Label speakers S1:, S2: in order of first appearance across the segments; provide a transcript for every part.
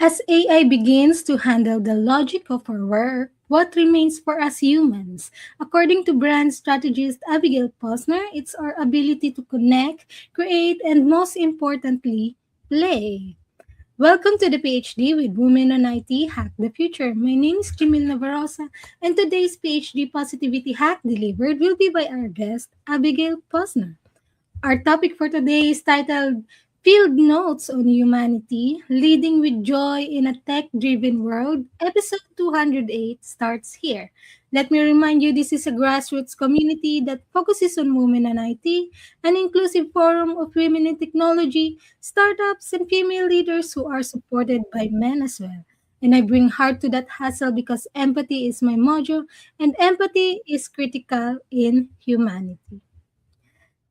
S1: As AI begins to handle the logic of our work, what remains for us humans? According to brand strategist Abigail Posner, it's our ability to connect, create, and most importantly, play. Welcome to the PhD with Women on IT Hack the Future. My name is Jimil Navarrosa, and today's PhD Positivity Hack delivered will be by our guest, Abigail Posner. Our topic for today is titled Field Notes on Humanity Leading with Joy in a Tech Driven World. Episode 208 starts here. Let me remind you this is a grassroots community that focuses on women and IT, an inclusive forum of women in technology, startups, and female leaders who are supported by men as well. And I bring heart to that hustle because empathy is my mojo, and empathy is critical in humanity.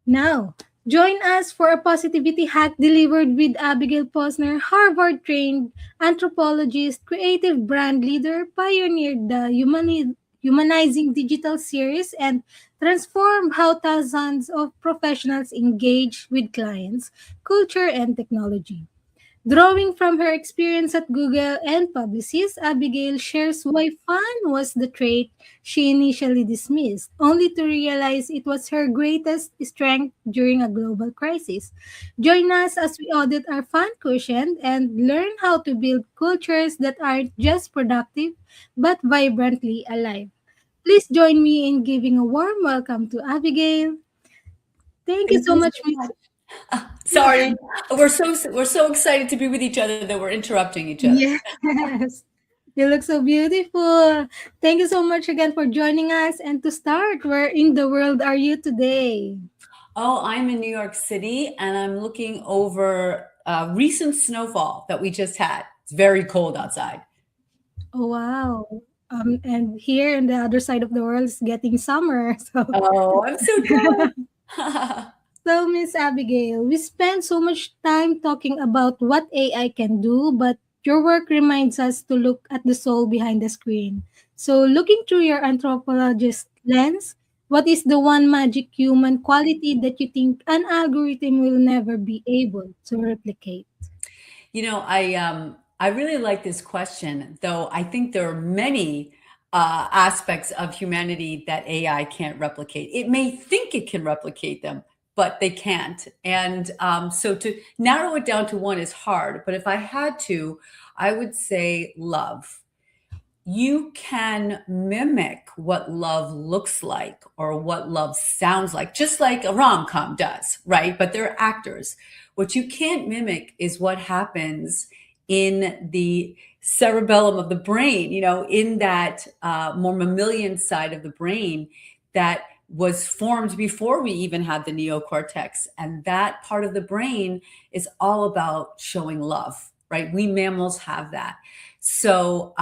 S1: Now, join us for a positivity hack delivered with Abigail Posner, Harvard trained anthropologist, creative brand leader, pioneered the Humanizing Digital series, and transformed how thousands of professionals engage with clients, culture, and technology. Drawing from her experience at Google and Publicis, Abigail shares why fun was the trait she initially dismissed, only to realize it was her greatest strength during a global crisis. Join us as we audit our fun quotient and learn how to build cultures that aren't just productive but vibrantly alive. Please join me in giving a warm welcome to Abigail. Thank you
S2: Thank
S1: so
S2: you
S1: much,
S2: so
S1: Miss.
S2: much. Sorry, we're so excited to be with each other that we're interrupting each other.
S1: Yes. You look so beautiful. Thank you so much again for joining us. And to start, where in the world are you today?
S2: Oh, I'm in New York City and I'm looking over recent snowfall that we just had. It's very cold outside.
S1: Oh, wow. And here on the other side of the world is getting summer.
S2: Oh, I'm so jealous.
S1: So, Miss Abigail, we spend so much time talking about what AI can do, but your work reminds us to look at the soul behind the screen. So, looking through your anthropologist lens, what is the one magic human quality that you think an algorithm will never be able to replicate?
S2: I really like this question, though I think there are many aspects of humanity that AI can't replicate. It may think it can replicate them, but they can't. And so to narrow it down to one is hard. But if I had to, I would say love. You can mimic what love looks like or what love sounds like, just like a rom-com does, right? But they're actors. What you can't mimic is what happens in the cerebellum of the brain, in that more mammalian side of the brain that was formed before we even had the neocortex. And that part of the brain is all about showing love, right? We mammals have that. So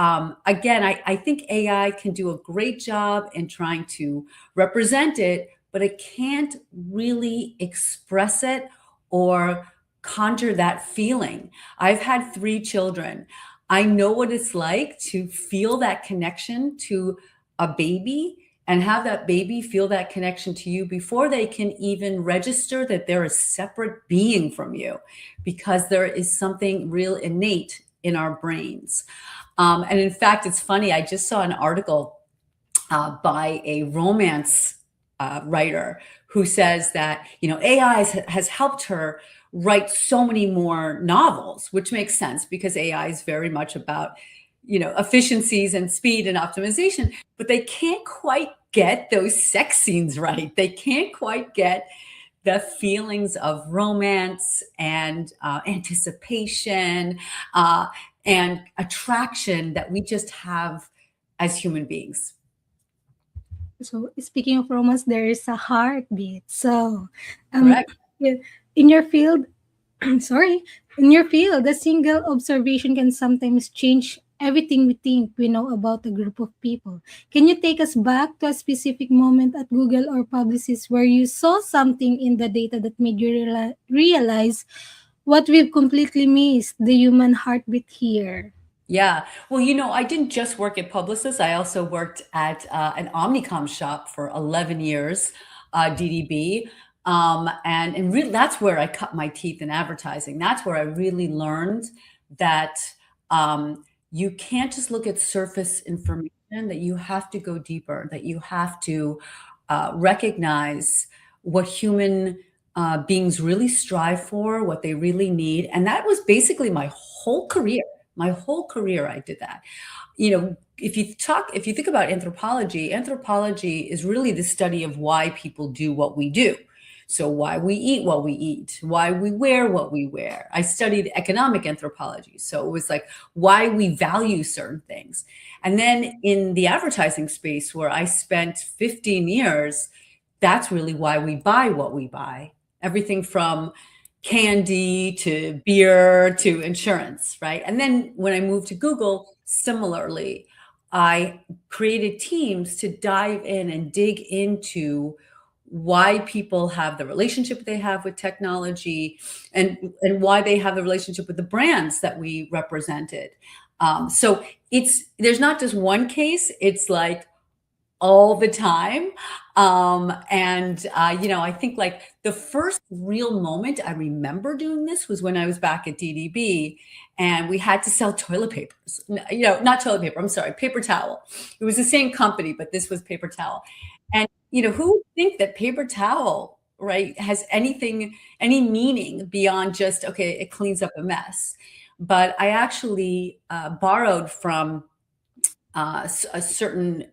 S2: again, I think AI can do a great job in trying to represent it, but it can't really express it or conjure that feeling. I've had 3 children. I know what it's like to feel that connection to a baby and have that baby feel that connection to you before they can even register that they're a separate being from you, because there is something real innate in our brains. And in fact, it's funny, I just saw an article by a romance writer who says that, AI has helped her write so many more novels, which makes sense because AI is very much about, efficiencies and speed and optimization, but they can't quite get those sex scenes right. They can't quite get the feelings of romance and anticipation and attraction that we just have as human beings.
S1: So, speaking of romance, there is a heartbeat. So, um,
S2: Correct.
S1: in your field, sorry, in your field, a single observation can sometimes change everything we think we know about a group of people. Can you take us back to a specific moment at Google or Publicis where you saw something in the data that made you realize what we've completely missed, the human heartbeat here?
S2: Yeah. Well, I didn't just work at Publicis. I also worked at an Omnicom shop for 11 years, DDB. And really, that's where I cut my teeth in advertising. That's where I really learned that You can't just look at surface information, that you have to go deeper, that you have to recognize what human beings really strive for, what they really need. And that was basically my whole career. My whole career, I did that. If you think about anthropology, anthropology is really the study of why people do what we do. So why we eat what we eat, why we wear what we wear. I studied economic anthropology. So it was like why we value certain things. And then in the advertising space where I spent 15 years, that's really why we buy what we buy. Everything from candy to beer to insurance, right? And then when I moved to Google, similarly, I created teams to dive in and dig into why people have the relationship they have with technology, and why they have the relationship with the brands that we represented. So there's not just one case, it's like all the time. I think like the first real moment I remember doing this was when I was back at DDB and we had to sell toilet papers. Not toilet paper, I'm sorry, paper towel. It was the same company, but this was paper towel. And, who would think that paper towel, right, has any meaning beyond just, okay, it cleans up a mess. But I actually borrowed from a certain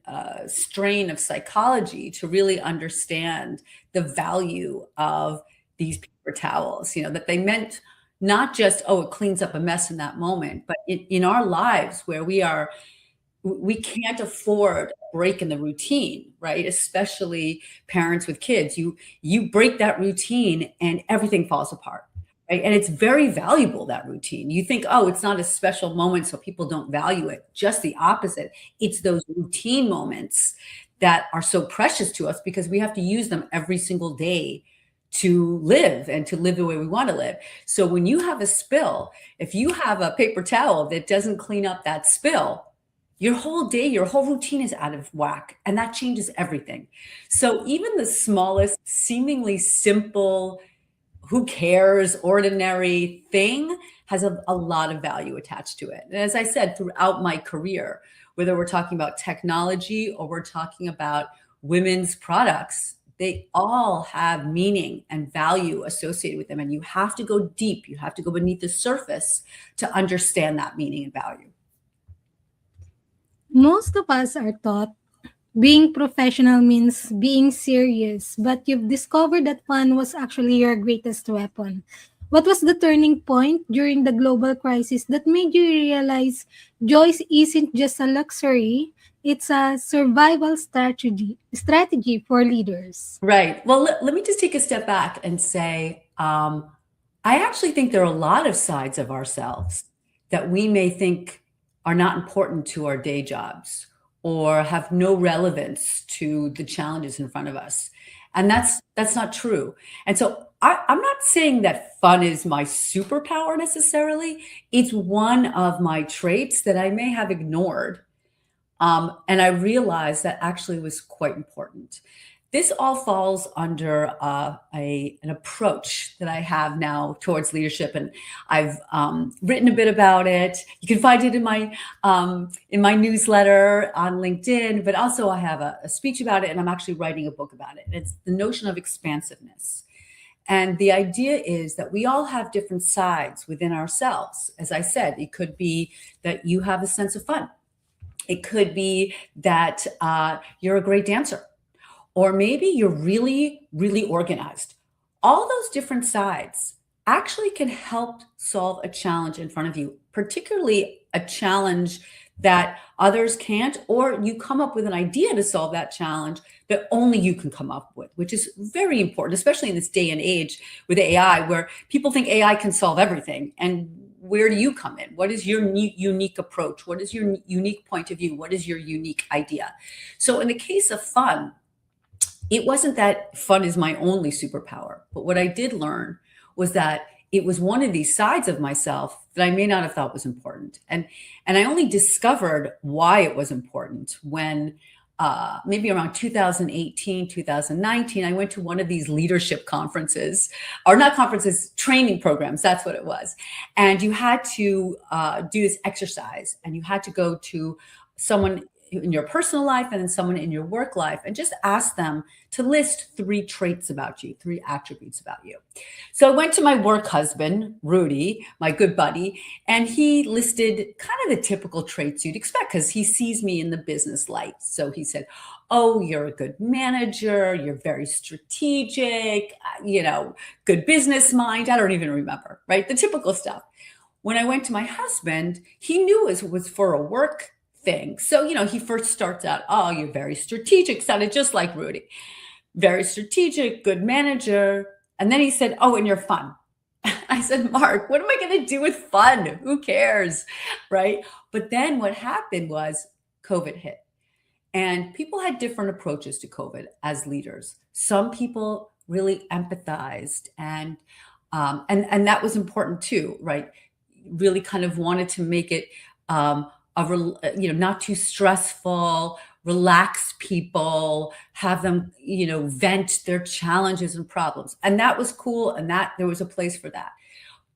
S2: strain of psychology to really understand the value of these paper towels, that they meant not just, oh, it cleans up a mess in that moment, but in our lives where we can't afford a break in the routine, right? Especially parents with kids. You break that routine and everything falls apart. Right? And it's very valuable, that routine. You think, oh, it's not a special moment, so people don't value it. Just the opposite. It's those routine moments that are so precious to us because we have to use them every single day to live and to live the way we want to live. So when you have a spill, if you have a paper towel that doesn't clean up that spill, your whole day, your whole routine is out of whack, and that changes everything. So even the smallest, seemingly simple, who cares, ordinary thing has a lot of value attached to it. And as I said, throughout my career, whether we're talking about technology or we're talking about women's products, they all have meaning and value associated with them. And you have to go deep, you have to go beneath the surface to understand that meaning and value.
S1: Most of us are taught being professional means being serious, but you've discovered that fun was actually your greatest weapon. What was the turning point during the global crisis that made you realize joy isn't just a luxury, it's a survival strategy for leaders?
S2: Right. Well, let me just take a step back and say, I actually think there are a lot of sides of ourselves that we may think are not important to our day jobs or have no relevance to the challenges in front of us. And that's not true. And so I'm not saying that fun is my superpower necessarily. It's one of my traits that I may have ignored. And I realized that actually was quite important. This all falls under an approach that I have now towards leadership, and I've written a bit about it. You can find it in my newsletter on LinkedIn, but also I have a speech about it, and I'm actually writing a book about it. It's the notion of expansiveness. And the idea is that we all have different sides within ourselves. As I said, it could be that you have a sense of fun. It could be that you're a great dancer. Or maybe you're really, really organized. All those different sides actually can help solve a challenge in front of you, particularly a challenge that others can't, or you come up with an idea to solve that challenge that only you can come up with, which is very important, especially in this day and age with AI, where people think AI can solve everything. And where do you come in? What is your unique approach? What is your unique point of view? What is your unique idea? So in the case of fun, it wasn't that fun is my only superpower, but what I did learn was that it was one of these sides of myself that I may not have thought was important. And I only discovered why it was important when maybe around 2018, 2019, I went to one of these leadership conferences, or not conferences, training programs. That's what it was. And you had to do this exercise, and you had to go to someone in your personal life and then someone in your work life and just ask them to list 3 traits about you, 3 attributes about you. So I went to my work husband, Rudy, my good buddy, and he listed kind of the typical traits you'd expect because he sees me in the business light. So he said, "Oh, you're a good manager, you're very strategic, good business mind." I don't even remember, right? The typical stuff. When I went to my husband, he knew it was for a work thing. So, he first starts out, "Oh, you're very strategic," sounded just like Rudy. Very strategic, good manager. And then he said, "Oh, and you're fun." I said, "Mark, what am I going to do with fun? Who cares?" Right? But then what happened was COVID hit. And people had different approaches to COVID as leaders. Some people really empathized, and that was important too, right? Really kind of wanted to make it not too stressful, relax people, have them, vent their challenges and problems. And that was cool. And that there was a place for that.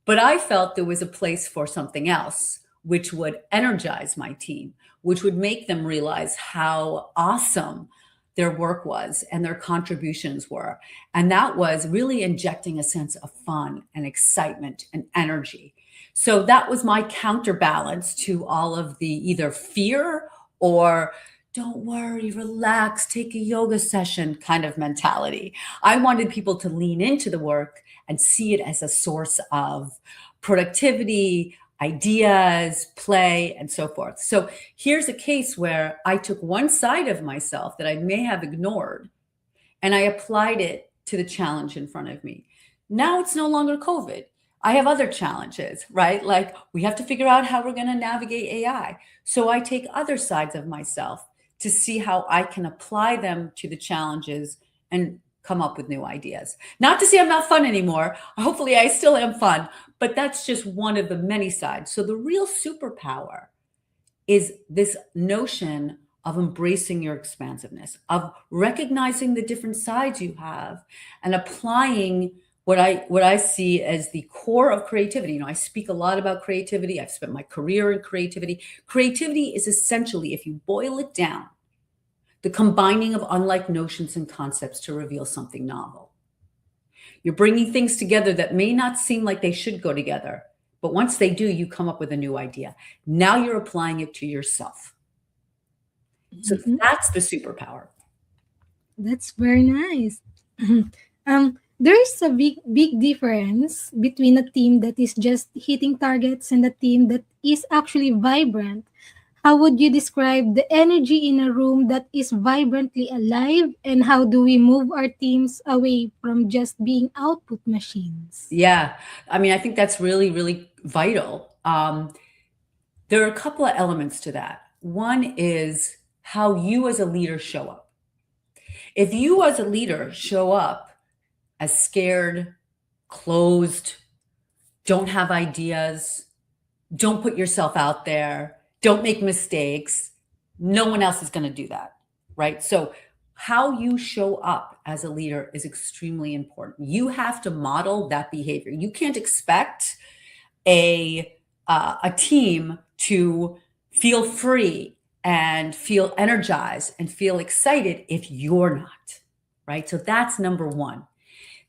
S2: But I felt there was a place for something else, which would energize my team, which would make them realize how awesome their work was and their contributions were. And that was really injecting a sense of fun and excitement and energy. So that was my counterbalance to all of the either fear or "don't worry, relax, take a yoga session" kind of mentality. I wanted people to lean into the work and see it as a source of productivity, ideas, play, and so forth. So here's a case where I took one side of myself that I may have ignored and I applied it to the challenge in front of me. Now it's no longer COVID. I have other challenges, right? Like we have to figure out how we're going to navigate AI. So I take other sides of myself to see how I can apply them to the challenges and come up with new ideas. Not to say I'm not fun anymore. Hopefully I still am fun, but that's just one of the many sides. So the real superpower is this notion of embracing your expansiveness, of recognizing the different sides you have and applying what I see as the core of creativity. I speak a lot about creativity. I've spent my career in creativity. Creativity is essentially, if you boil it down, the combining of unlike notions and concepts to reveal something novel. You're bringing things together that may not seem like they should go together, but once they do, you come up with a new idea. Now you're applying it to yourself. So that's the superpower.
S1: That's very nice. There is a big difference between a team that is just hitting targets and a team that is actually vibrant. How would you describe the energy in a room that is vibrantly alive, and how do we move our teams away from just being output machines?
S2: Yeah. I think that's really, really vital. There are a couple of elements to that. One is how you as a leader show up. If you as a leader show up as scared, closed, don't have ideas, don't put yourself out there, don't make mistakes, no one else is going to do that, right? So how you show up as a leader is extremely important. You have to model that behavior. You can't expect a team to feel free and feel energized and feel excited if you're not, right? So that's number one.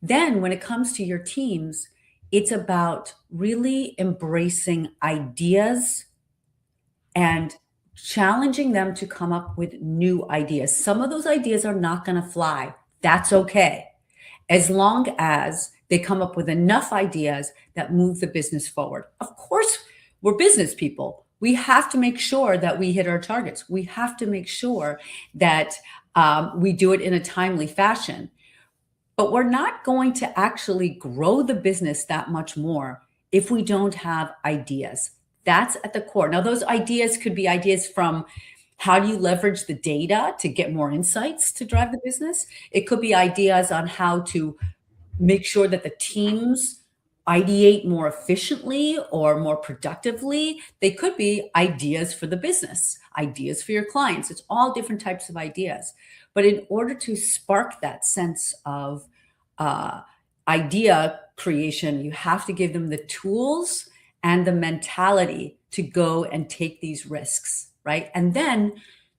S2: Then when it comes to your teams, it's about really embracing ideas and challenging them to come up with new ideas. Some of those ideas are not going to fly. That's okay. As long as they come up with enough ideas that move the business forward. Of course, we're business people. We have to make sure that we hit our targets. We have to make sure that we do it in a timely fashion. But we're not going to actually grow the business that much more if we don't have ideas. That's at the core. Now, those ideas could be ideas from how do you leverage the data to get more insights to drive the business? It could be ideas on how to make sure that the teams ideate more efficiently or more productively. They could be ideas for the business, ideas for your clients. It's all different types of ideas. But in order to spark that sense of uh, idea creation, you have to give them the tools and the mentality to go and take these risks, right? And then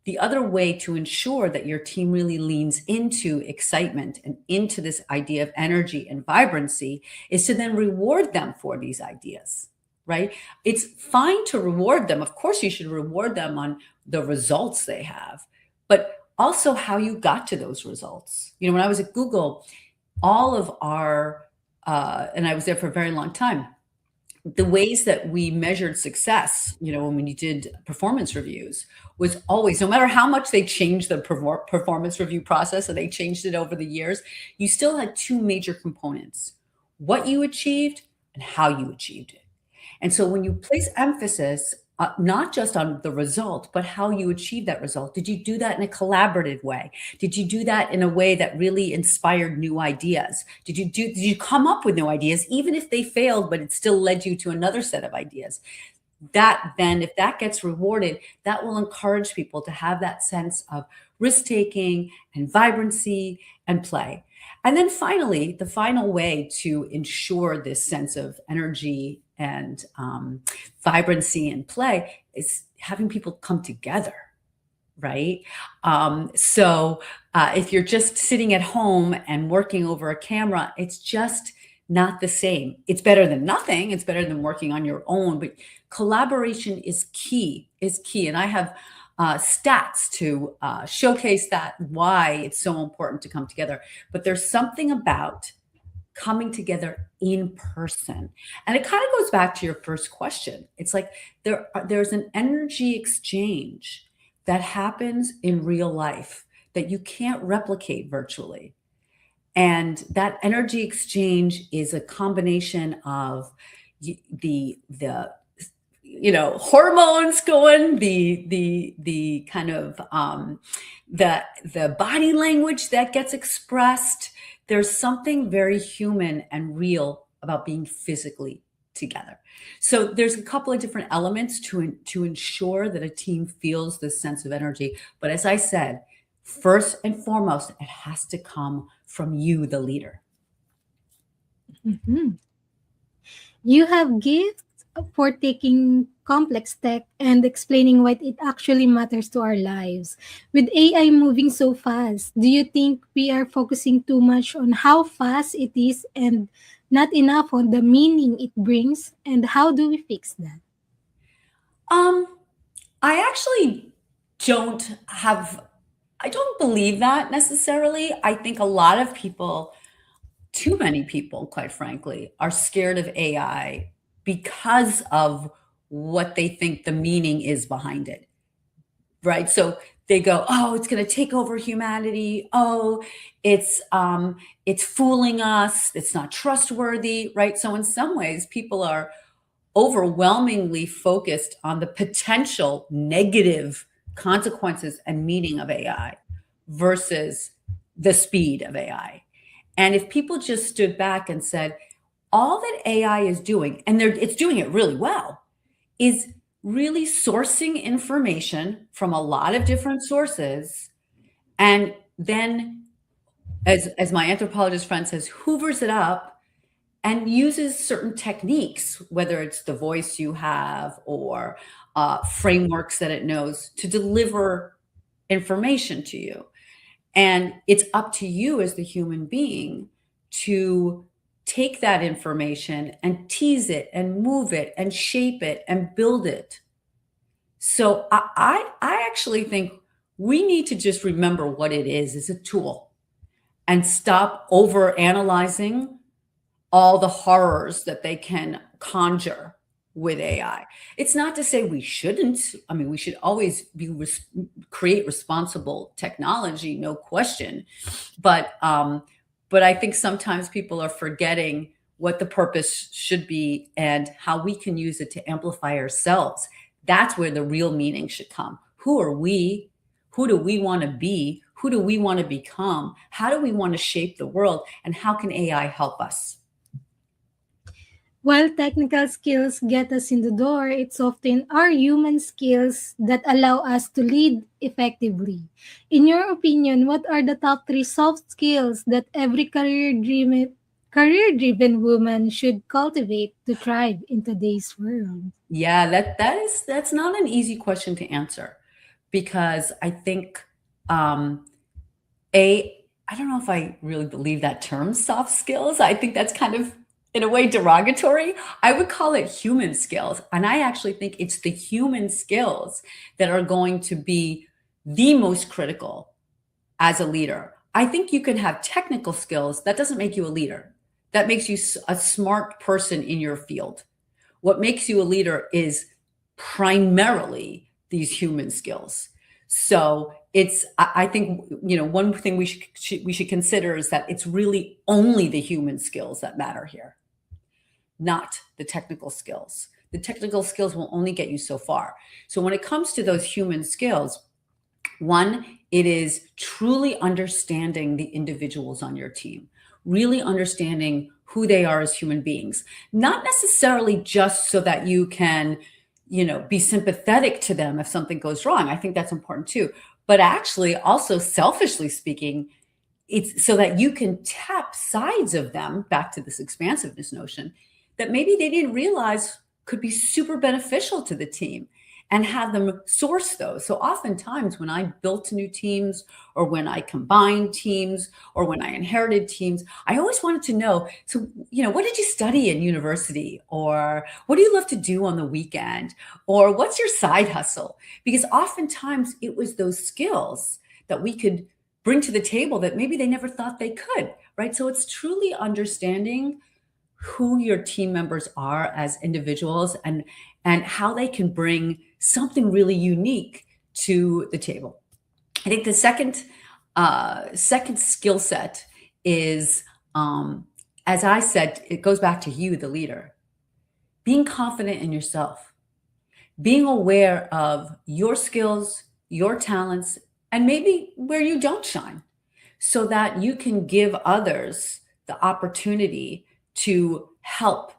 S2: the other way to ensure that your team really leans into excitement and into this idea of energy and vibrancy is to then reward them for these ideas, right? It's fine to reward them. Of course, you should reward them on the results they have, but also how you got to those results. You know, when I was at Google, all of our, and I was there for a very long time, the ways that we measured success, you know, when we did performance reviews, was always, no matter how much they changed the performance review process, and they changed it over the years, you still had two major components: what you achieved and how you achieved it. And so when you place emphasis not just on the result, but how you achieve that result. Did you do that in a collaborative way? Did you do that in a way that really inspired new ideas? Did you come up with new ideas, even if they failed, but it still led you to another set of ideas? That then, if that gets rewarded, that will encourage people to have that sense of risk taking and vibrancy and play. And then finally, the final way to ensure this sense of energy and vibrancy and play is having people come together, right? If you're just sitting at home and working over a camera, it's just not the same. It's better than nothing. It's better than working on your own, but collaboration is key, And I have stats to showcase that, why it's so important to come together. But there's something about coming together in person. And it kind of goes back to your first question. It's like there's an energy exchange that happens in real life that you can't replicate virtually. And that energy exchange is a combination of the hormones going, the kind of the body language that gets expressed. There's something very human and real about being physically together. So there's a couple of different elements to ensure that a team feels this sense of energy. But as I said, first and foremost, it has to come from you, the leader.
S1: Mhm. You have gifts for taking complex tech and explaining why it actually matters to our lives. With AI moving so fast, do you think we are focusing too much on how fast it is and not enough on the meaning it brings? And how do we fix that?
S2: Um, I actually don't have, I don't believe that necessarily. I think a lot of people, too many people, quite frankly, are scared of AI because of what they think the meaning is behind it, right? So they go, "Oh, it's going to take over humanity. Oh, it's fooling us. It's not trustworthy," right? So in some ways, people are overwhelmingly focused on the potential negative consequences and meaning of AI versus the speed of AI. And if people just stood back and said, all that AI is doing, and it's doing it really well, is really sourcing information from a lot of different sources, and then, as my anthropologist friend says, hoovers it up and uses certain techniques, whether it's the voice you have or frameworks that it knows to deliver information to you. And it's up to you as the human being to take that information and tease it and move it and shape it and build it. So I actually think we need to just remember what it is. It's a tool, and stop over analyzing all the horrors that they can conjure with AI. It's not to say we shouldn't. I mean, we should always create responsible technology, no question. But I think sometimes people are forgetting what the purpose should be and how we can use it to amplify ourselves. That's where the real meaning should come. Who are we? Who do we want to be? Who do we want to become? How do we want to shape the world? And how can AI help us?
S1: While technical skills get us in the door, it's often our human skills that allow us to lead effectively. In your opinion, what are the top three soft skills that every career-driven woman should cultivate to thrive in today's world?
S2: Yeah, that's not an easy question to answer, because I think um, a I don't know if I really believe that term soft skills. I think that's kind of in a way derogatory. I would call it human skills, and I actually think it's the human skills that are going to be the most critical as a leader. I think you can have technical skills. That doesn't make you a leader. That makes you a smart person in your field. What makes you a leader is primarily these human skills. So I think, one thing we should consider is that it's really only the human skills that matter here, not the technical skills. The technical skills will only get you so far. So when it comes to those human skills, one, it is truly understanding the individuals on your team, really understanding who they are as human beings, not necessarily just so that you can, be sympathetic to them if something goes wrong. I think that's important too. But actually, also selfishly speaking, it's so that you can tap sides of them, back to this expansiveness notion, that maybe they didn't realize could be super beneficial to the team, and have them source those. So oftentimes when I built new teams, or when I combined teams, or when I inherited teams, I always wanted to know, so, what did you study in university? Or what do you love to do on the weekend? Or what's your side hustle? Because oftentimes it was those skills that we could bring to the table that maybe they never thought they could, right? So it's truly understanding who your team members are as individuals, and how they can bring something really unique to the table. I think the second skill set is, as I said, it goes back to you, the leader, being confident in yourself, being aware of your skills, your talents, and maybe where you don't shine, so that you can give others the opportunity to help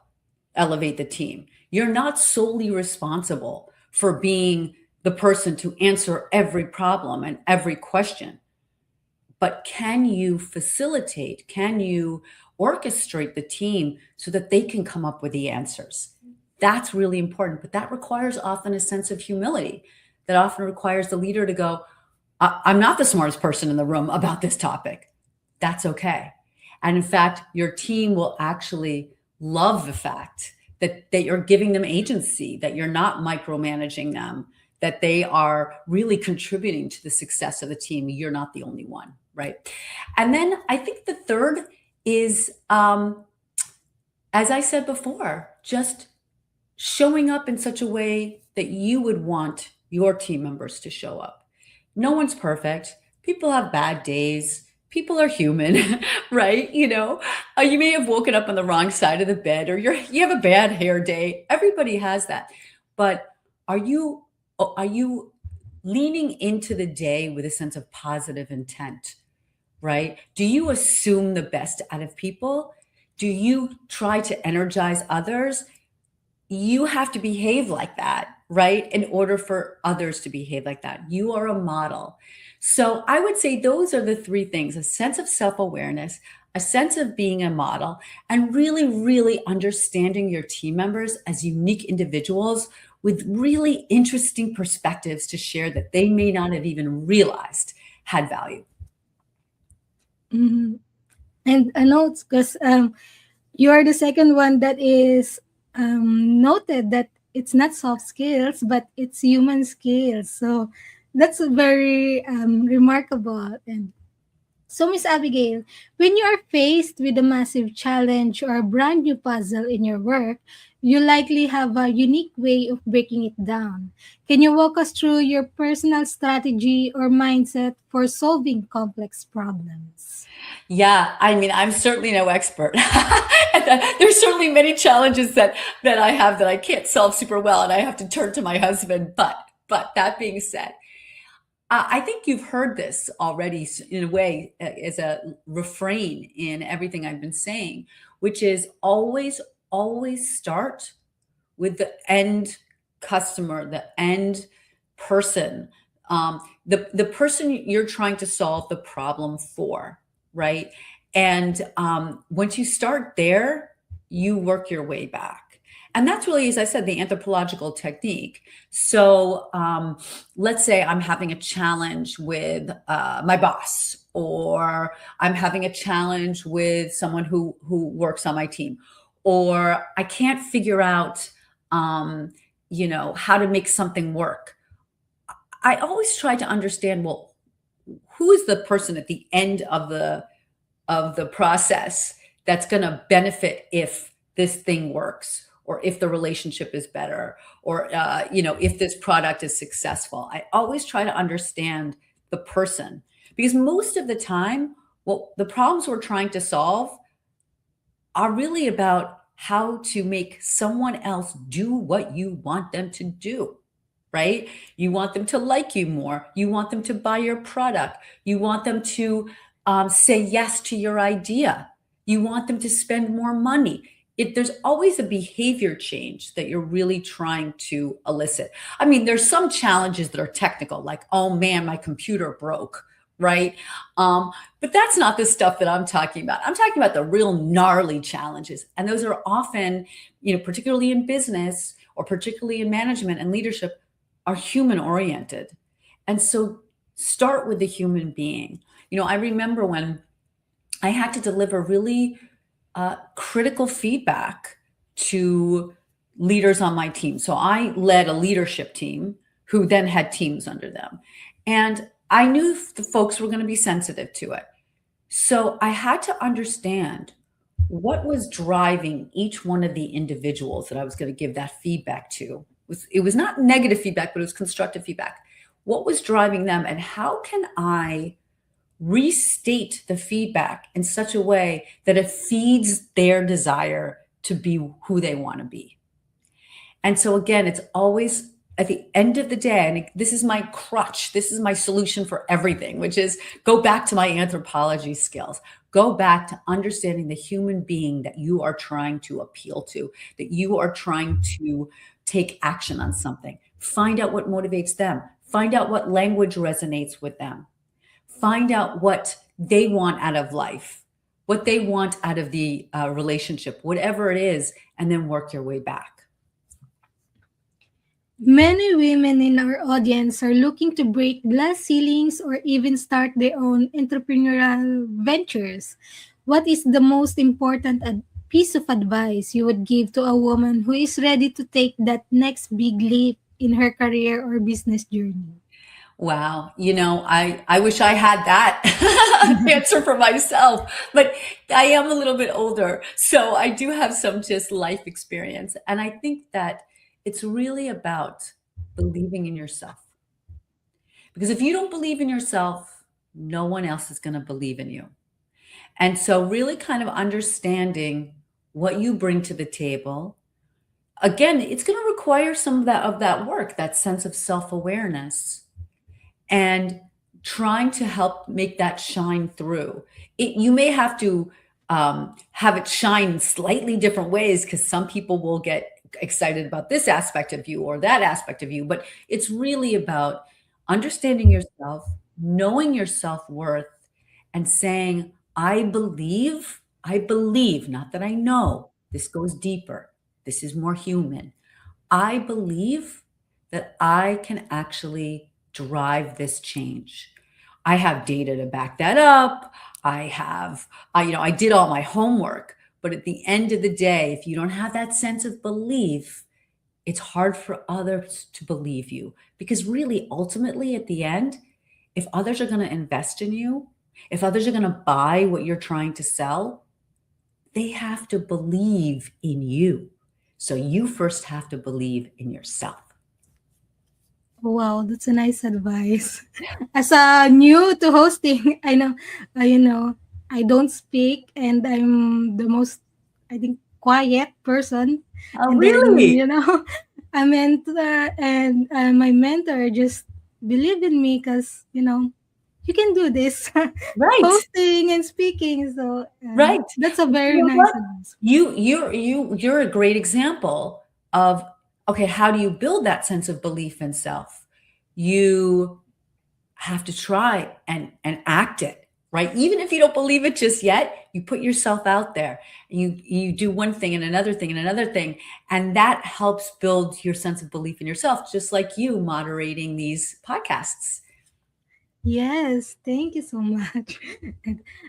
S2: elevate the team. You're not solely responsible for being the person to answer every problem and every question, but can you facilitate, can you orchestrate the team so that they can come up with the answers? That's really important, but that requires often a sense of humility. That often requires the leader to go, I'm not the smartest person in the room about this topic. That's okay. And in fact, your team will actually love the fact that you're giving them agency, that you're not micromanaging them, that they are really contributing to the success of the team. You're not the only one, right? And then I think the third is, as I said before, just showing up in such a way that you would want your team members to show up. No one's perfect. People have bad days. People are human, right? You may have woken up on the wrong side of the bed, or you have a bad hair day. Everybody has that. But are you leaning into the day with a sense of positive intent, right? Do you assume the best out of people? Do you try to energize others? You have to behave like that, right? In order for others to behave like that. You are a model. So I would say those are the three things: a sense of self awareness, a sense of being a model, and really, really understanding your team members as unique individuals with really interesting perspectives to share that they may not have even realized had value.
S1: Mhm. And a note, because you are the second one that is noted that it's not soft skills, but it's human skills. So that's very remarkable. And so, Miss Abigail, when you are faced with a massive challenge or a brand new puzzle in your work, you likely have a unique way of breaking it down. Can you walk us through your personal strategy or mindset for solving complex problems?
S2: Yeah, I mean, I'm certainly no expert. There's certainly many challenges that I have that I can't solve super well, and I have to turn to my husband. But that being said, I think you've heard this already, in a way, as a refrain in everything I've been saying, which is always, always start with the end customer, the end person, the person you're trying to solve the problem for, right? And once you start there, you work your way back. And that's really, as I said, the anthropological technique. So let's say I'm having a challenge with my boss, or I'm having a challenge with someone who works on my team, or I can't figure out how to make something work. I always try to understand, well, who is the person at the end of the process that's going to benefit if this thing works, or if the relationship is better, or if this product is successful. I always try to understand the person, because most of the time, well, the problems we're trying to solve are really about how to make someone else do what you want them to do, right? You want them to like you more. You want them to buy your product. You want them to say yes to your idea. You want them to spend more money. There's always a behavior change that you're really trying to elicit. I mean, there's some challenges that are technical, like, oh man, my computer broke, right? But that's not the stuff that I'm talking about. I'm talking about the real gnarly challenges. And those are often, particularly in business or particularly in management and leadership, are human oriented. And so start with the human being. I remember when I had to deliver really critical feedback to leaders on my team. So I led a leadership team who then had teams under them. And I knew the folks were going to be sensitive to it. So I had to understand what was driving each one of the individuals that I was going to give that feedback to. It was not negative feedback, but it was constructive feedback. What was driving them, and how can I restate the feedback in such a way that it feeds their desire to be who they want to be? And so again, it's always at the end of the day, and this is my crutch, this is my solution for everything, which is go back to my anthropology skills. Go back to understanding the human being that you are trying to appeal to, that you are trying to take action on something. Find out what motivates them. Find out what language resonates with them. Find out what they want out of life, what they want out of the relationship, whatever it is, and then work your way back.
S1: Many women in our audience are looking to break glass ceilings or even start their own entrepreneurial ventures. What is the most important piece of advice you would give to a woman who is ready to take that next big leap in her career or business journey?
S2: Wow. I wish I had that answer for myself, but I am a little bit older. So I do have some just life experience. And I think that it's really about believing in yourself. Because if you don't believe in yourself, no one else is going to believe in you. And so really kind of understanding what you bring to the table. Again, it's going to require some of that work, that sense of self-awareness, and trying to help make that shine through. You may have to have it shine in slightly different ways, because some people will get excited about this aspect of you or that aspect of you, but it's really about understanding yourself, knowing your self-worth, and saying, I believe, not that I know, this goes deeper, this is more human. I believe that I can actually drive this change. I have data to back that up. I did all my homework. But at the end of the day, if you don't have that sense of belief, it's hard for others to believe you. Because really, ultimately, at the end, if others are going to invest in you, if others are going to buy what you're trying to sell, they have to believe in you. So you first have to believe in yourself.
S1: Wow, that's a nice advice. As a new to hosting, I don't speak, and I'm the most, I think, quiet person.
S2: Oh,
S1: And then,
S2: really?
S1: I mentor and my mentor just believe in me because, you can do this,
S2: Right.
S1: posting and speaking. So
S2: Right.
S1: that's a
S2: But you
S1: very
S2: know
S1: nice
S2: what?
S1: advice.
S2: You're a great example of, okay, how do you build that sense of belief in self? You have to try and act it, right? Even if you don't believe it just yet, you put yourself out there. You do one thing and another thing and another thing, and that helps build your sense of belief in yourself, just like you moderating these podcasts,
S1: Yes, thank you so much.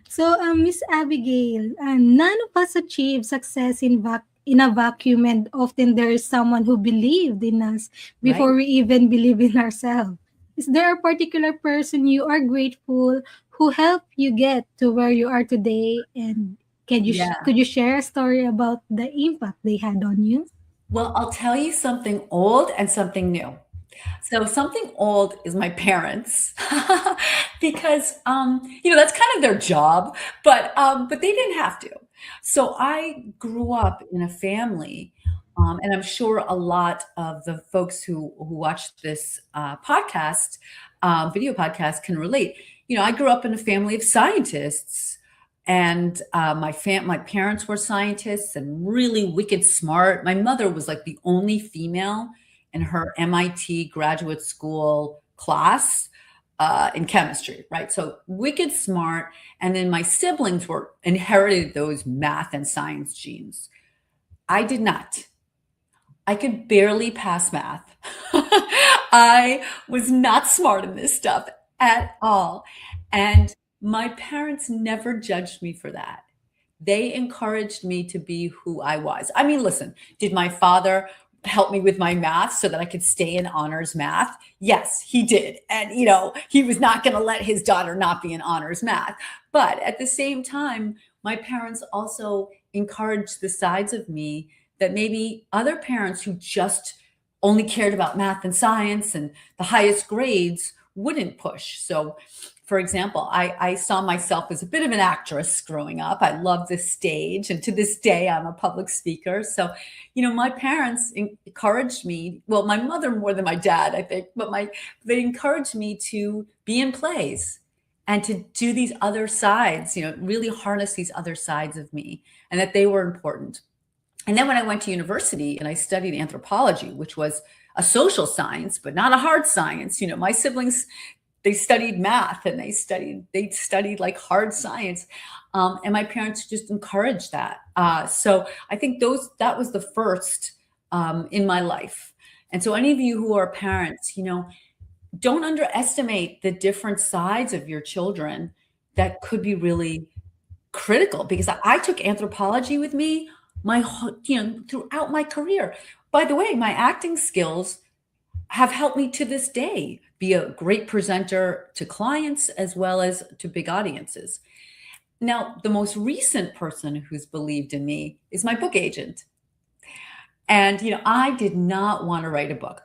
S1: So, Miss Abigail, none of us achieve success in a vacuum, and often there is someone who believed in us
S2: right?
S1: before we even believe in ourselves. Is there a particular person you are grateful who helped you get to where you are today? And
S2: Yeah.
S1: could you share a story about the impact they had on you?
S2: Well, I'll tell you something old and something new. So something old is my parents, because that's kind of their job, but they didn't have to. So I grew up in a family, and I'm sure a lot of the folks who watch this podcast, video podcast, can relate. I grew up in a family of scientists, and my parents were scientists and really wicked smart. My mother was like the only female in her MIT graduate school class in chemistry, right? So wicked smart. And then my siblings were inherited those math and science genes. I did not. I could barely pass math. I was not smart in this stuff at all. And my parents never judged me for that. They encouraged me to be who I was. I mean, listen, did my father help me with my math so that I could stay in honors math? Yes, he did. And, he was not going to let his daughter not be in honors math. But at the same time, my parents also encouraged the sides of me that maybe other parents who just only cared about math and science and the highest grades wouldn't push. So, for example, I saw myself as a bit of an actress growing up. I loved the stage, and to this day, I'm a public speaker. So, my parents encouraged me. Well, my mother more than my dad, I think, but they encouraged me to be in plays and to do these other sides. Really harness these other sides of me, and that they were important. And then when I went to university and I studied anthropology, which was a social science, but not a hard science. My siblings, they studied math and they studied like hard science, and my parents just encouraged that. So I think that was the first in my life. And so any of you who are parents, don't underestimate the different sides of your children that could be really critical, because I took anthropology with me throughout my career. By the way, my acting skills have helped me to this day be a great presenter to clients as well as to big audiences. Now, the most recent person who's believed in me is my book agent. And I did not want to write a book.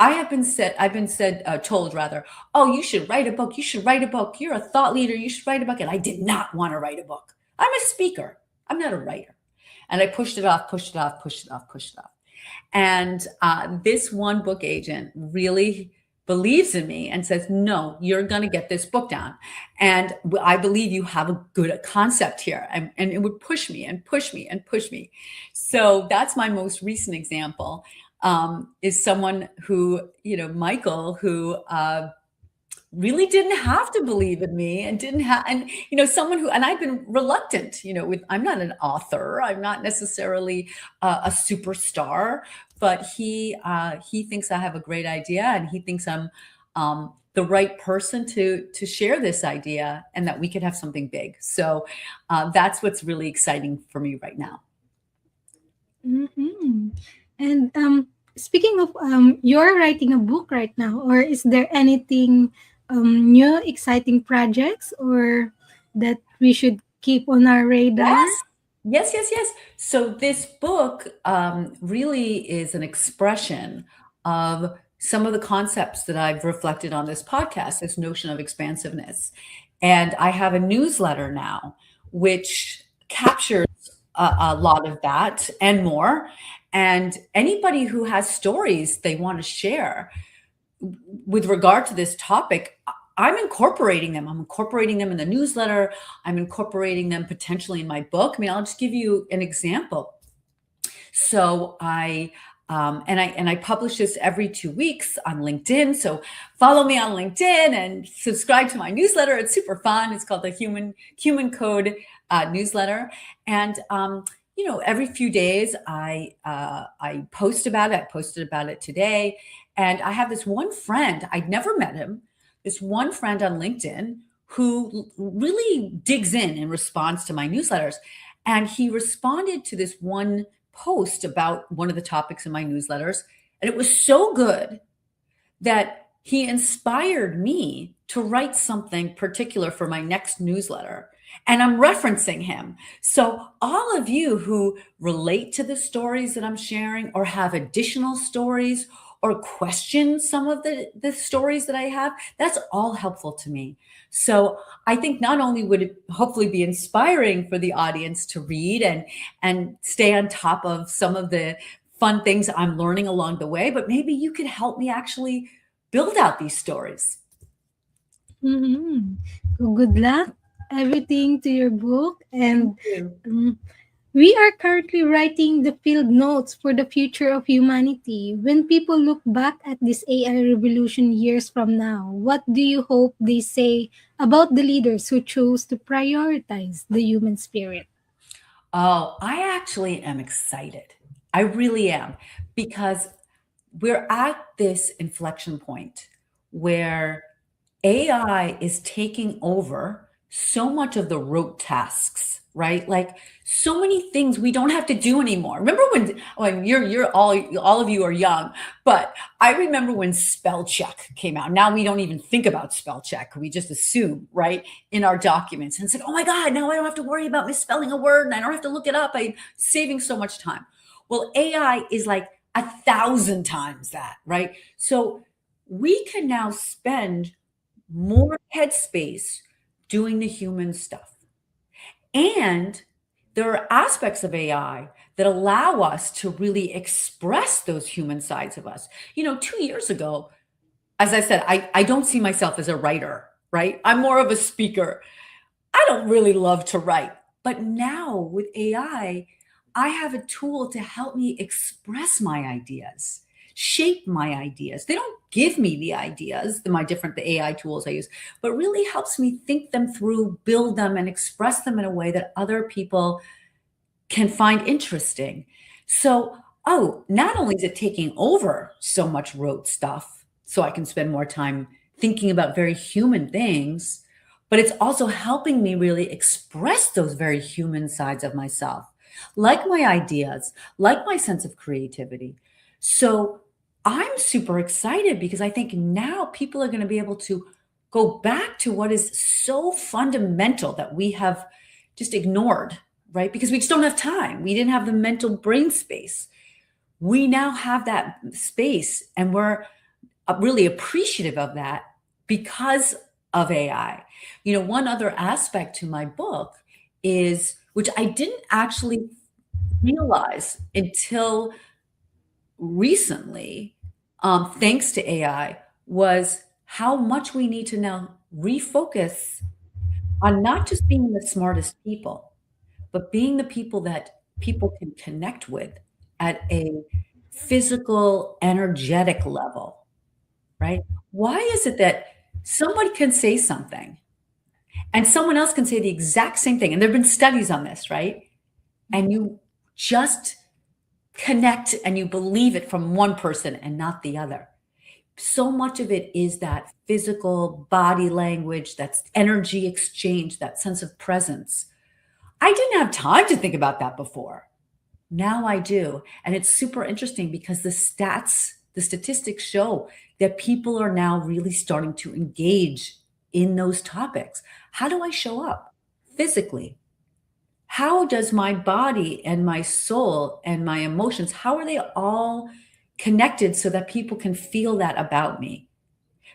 S2: Told rather, oh, you should write a book. You should write a book. You're a thought leader. You should write a book. And I did not want to write a book. I'm a speaker. I'm not a writer. And I pushed it off, pushed it off, pushed it off, pushed it off. And this one book agent really believes in me and says, no, you're going to get this book down. And I believe you have a good concept here. And it would push me and push me and push me. So that's my most recent example, is someone who, Michael, who really didn't have to believe in me and didn't have, and someone who, and I've been reluctant, I'm not an author, I'm not necessarily a superstar, but he thinks I have a great idea, and he thinks I'm the right person to share this idea, and that we could have something big. So that's what's really exciting for me right now.
S1: Mm-hmm. And speaking of, you're writing a book right now, or is there anything new, exciting projects, or that we should keep on our radar?
S2: Yes. Yes, yes, yes. So this book really is an expression of some of the concepts that I've reflected on this podcast, this notion of expansiveness. And I have a newsletter now, which captures a lot of that and more. And anybody who has stories they want to share with regard to this topic, I'm incorporating them. I'm incorporating them in the newsletter. I'm incorporating them potentially in my book. I mean, I'll just give you an example. So I publish this every 2 weeks on LinkedIn. So follow me on LinkedIn and subscribe to my newsletter. It's super fun. It's called the Human Code newsletter. And every few days I post about it. I posted about it today. And I have this one friend, I'd never met him, this one friend on LinkedIn who really digs in responds to my newsletters. And he responded to this one post about one of the topics in my newsletters. And it was so good that he inspired me to write something particular for my next newsletter. And I'm referencing him. So all of you who relate to the stories that I'm sharing or have additional stories or question some of the stories that I have, that's all helpful to me. So I think not only would it hopefully be inspiring for the audience to read and stay on top of some of the fun things I'm learning along the way, but maybe you could help me actually build out these stories.
S1: Mm-hmm. So good luck, everything to your book. And we are currently writing the field notes for the future of humanity. When people look back at this AI revolution years from now, what do you hope they say about the leaders who chose to prioritize the human spirit?
S2: Oh, I actually am excited. I really am, because we're at this inflection point where AI is taking over so much of the rote tasks, right? Like so many things we don't have to do anymore. Remember when you're all of you are young, but I remember when spell check came out. Now we don't even think about spell check. We just assume, right, in our documents. And it's like, oh my God, now I don't have to worry about misspelling a word and I don't have to look it up. I'm saving so much time. Well, AI is like 1,000 times that, right? So we can now spend more headspace doing the human stuff. And there are aspects of AI that allow us to really express those human sides of us. 2 years ago, as I said, I don't see myself as a writer, right? I'm more of a speaker. I don't really love to write. But now with AI, I have a tool to help me express my ideas, shape my ideas. They don't give me the ideas, the AI tools I use, but really helps me think them through, build them, and express them in a way that other people can find interesting. So, not only is it taking over so much rote stuff, so I can spend more time thinking about very human things, but it's also helping me really express those very human sides of myself, like my ideas, like my sense of creativity. So I'm super excited because I think now people are going to be able to go back to what is so fundamental that we have just ignored, right? Because we just don't have time. We didn't have the mental brain space. We now have that space, and we're really appreciative of that because of AI. One other aspect to my book is, which I didn't actually realize until recently, thanks to AI, was how much we need to now refocus on not just being the smartest people, but being the people that people can connect with at a physical, energetic level, right? Why is it that somebody can say something and someone else can say the exact same thing? And there have been studies on this, right? And you just connect and you believe it from one person and not the other. So much of it is that physical body language, that's energy exchange, that sense of presence. I didn't have time to think about that before. Now I do. And it's super interesting because the statistics show that people are now really starting to engage in those topics. How do I show up physically? How does my body and my soul and my emotions, how are they all connected so that people can feel that about me?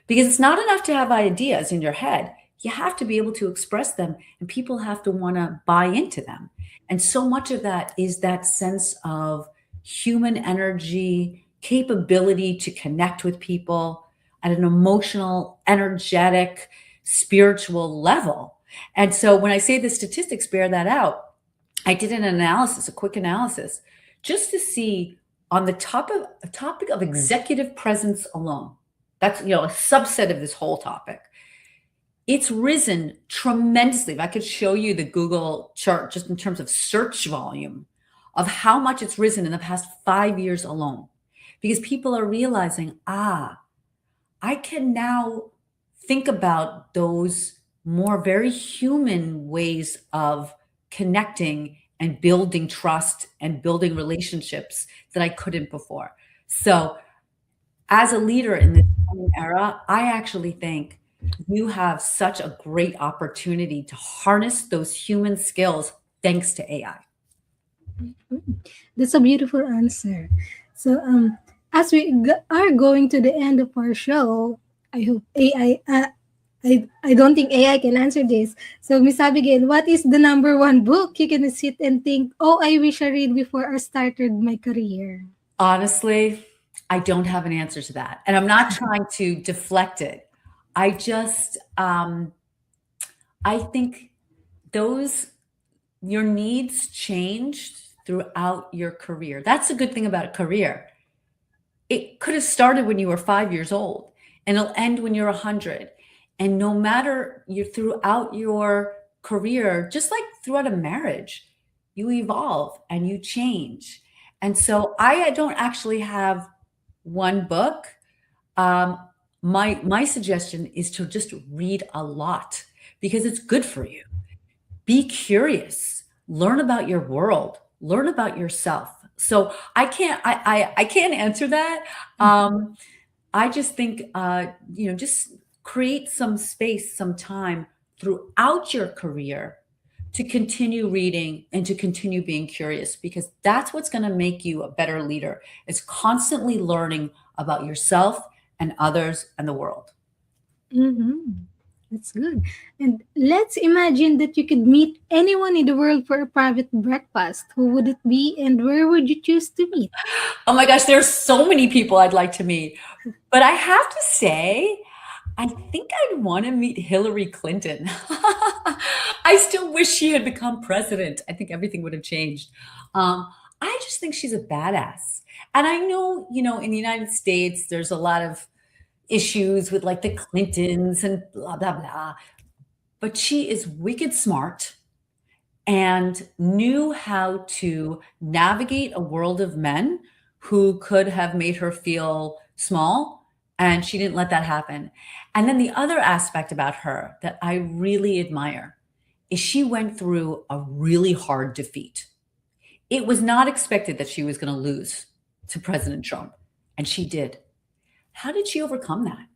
S2: Because it's not enough to have ideas in your head. You have to be able to express them, and people have to want to buy into them. And so much of that is that sense of human energy, capability to connect with people. at an emotional, energetic, spiritual level. And so when I say the statistics bear that out, I did an analysis, a quick analysis, just to see on the topic of executive presence alone. That's a subset of this whole topic. It's risen tremendously. If I could show you the Google chart just in terms of search volume of how much it's risen in the past 5 years alone, because people are realizing, I can now think about those more very human ways of connecting and building trust and building relationships that I couldn't before. So, as a leader in this coming era, I actually think you have such a great opportunity to harness those human skills thanks to AI.
S1: That's a beautiful answer. So, as we are going to the end of our show, I hope AI. I don't think AI can answer this. So, Miss Abigail, what is the number one book you can sit and think, oh, I wish I read before I started my career?
S2: Honestly, I don't have an answer to that. And I'm not trying to deflect it. I just, I think those, your needs changed throughout your career. That's a good thing about a career. It could have started when you were 5 years old and it'll end when you're 100. And no matter you throughout your career, just like throughout a marriage, you evolve and you change. And so I don't actually have one book. My suggestion is to just read a lot because it's good for you. Be curious, learn about your world, learn about yourself. So I can't answer that. I just think just create some space, some time throughout your career to continue reading and to continue being curious, because that's what's going to make you a better leader, is constantly learning about yourself and others and the world.
S1: Mm-hmm. That's good. And let's imagine that you could meet anyone in the world for a private breakfast. Who would it be and where would you choose to meet?
S2: Oh my gosh, there's so many people I'd like to meet. But I have to say, I think I'd want to meet Hillary Clinton. I still wish she had become president. I think everything would have changed. I just think she's a badass. And I know, in the United States, there's a lot of issues with like the Clintons and blah, blah, blah. But she is wicked smart and knew how to navigate a world of men who could have made her feel small, and she didn't let that happen. And then the other aspect about her that I really admire is she went through a really hard defeat. It was not expected that she was going to lose to President Trump, and she did. How did she overcome that?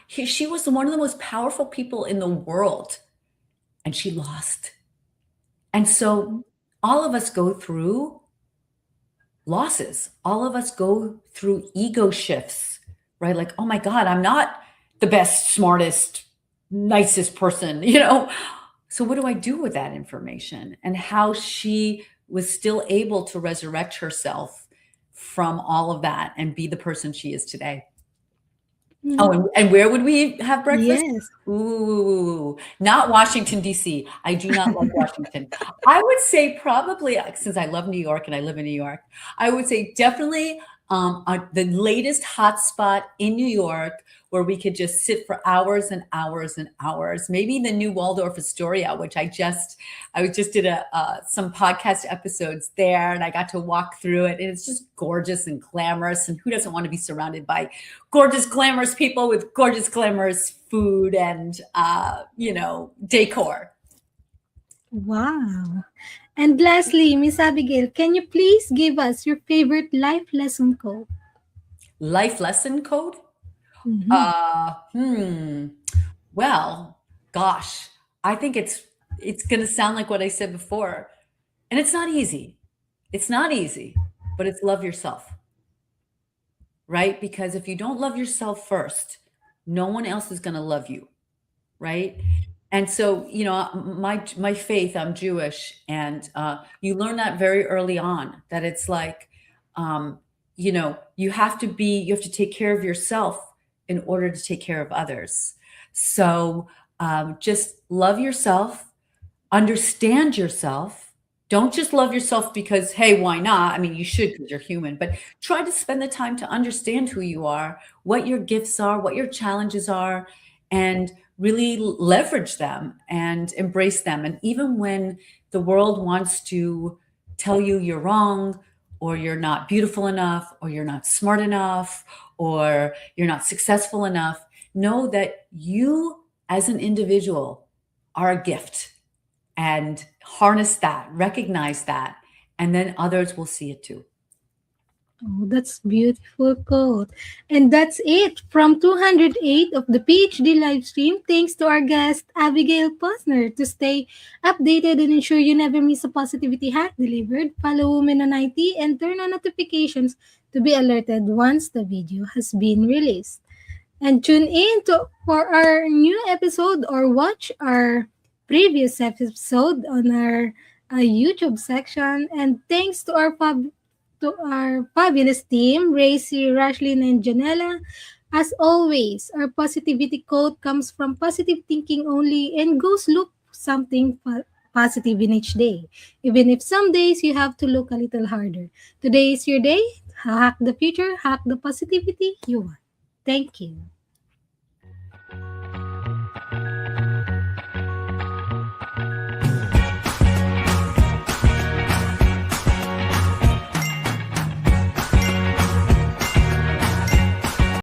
S2: She was one of the most powerful people in the world, and she lost. And so all of us go through losses. All of us go through ego shifts, right? Like, oh my God, I'm not the best, smartest, nicest person, So what do I do with that information? And how she was still able to resurrect herself from all of that and be the person she is today. Oh, and where would we have breakfast?
S1: Yes.
S2: Ooh, not Washington, D.C. I do not love Washington. I would say probably, since I love New York and I live in New York, I would say definitely the latest hotspot in New York where we could just sit for hours and hours and hours. Maybe the new Waldorf Astoria, which I just did some podcast episodes there, and I got to walk through it. And it's just gorgeous and glamorous. And who doesn't want to be surrounded by gorgeous, glamorous people with gorgeous, glamorous food and decor?
S1: Wow. And lastly, Miss Abigail, can you please give us your favorite life lesson quote?
S2: Life lesson code? Well, gosh, I think it's going to sound like what I said before. And it's not easy. It's not easy, but it's love yourself. Right? Because if you don't love yourself first, no one else is going to love you. Right? And so, my faith, I'm Jewish, and you learn that very early on, that it's like, you have to take care of yourself in order to take care of others. So just love yourself, understand yourself. Don't just love yourself because, hey, why not? I mean, you should because you're human, but try to spend the time to understand who you are, what your gifts are, what your challenges are, and really leverage them and embrace them. And even when the world wants to tell you you're wrong, or you're not beautiful enough, or you're not smart enough, or you're not successful enough, know that you as an individual are a gift, and harness that, recognize that, and then others will see it too.
S1: Oh, that's beautiful quote. And that's it from 208 of the PhD live stream. Thanks to our guest, Abigail Posner. To stay updated and ensure you never miss a positivity hack delivered, follow Women on IT and turn on notifications to be alerted once the video has been released. And tune in for our new episode or watch our previous episode on our YouTube section. And thanks to our fabulous team, Racy, Rashlyn, and Janella. As always, our positivity quote comes from positive thinking only and goes look something positive in each day. Even if some days you have to look a little harder. Today is your day. Hack the future, hack the positivity you want. Thank you.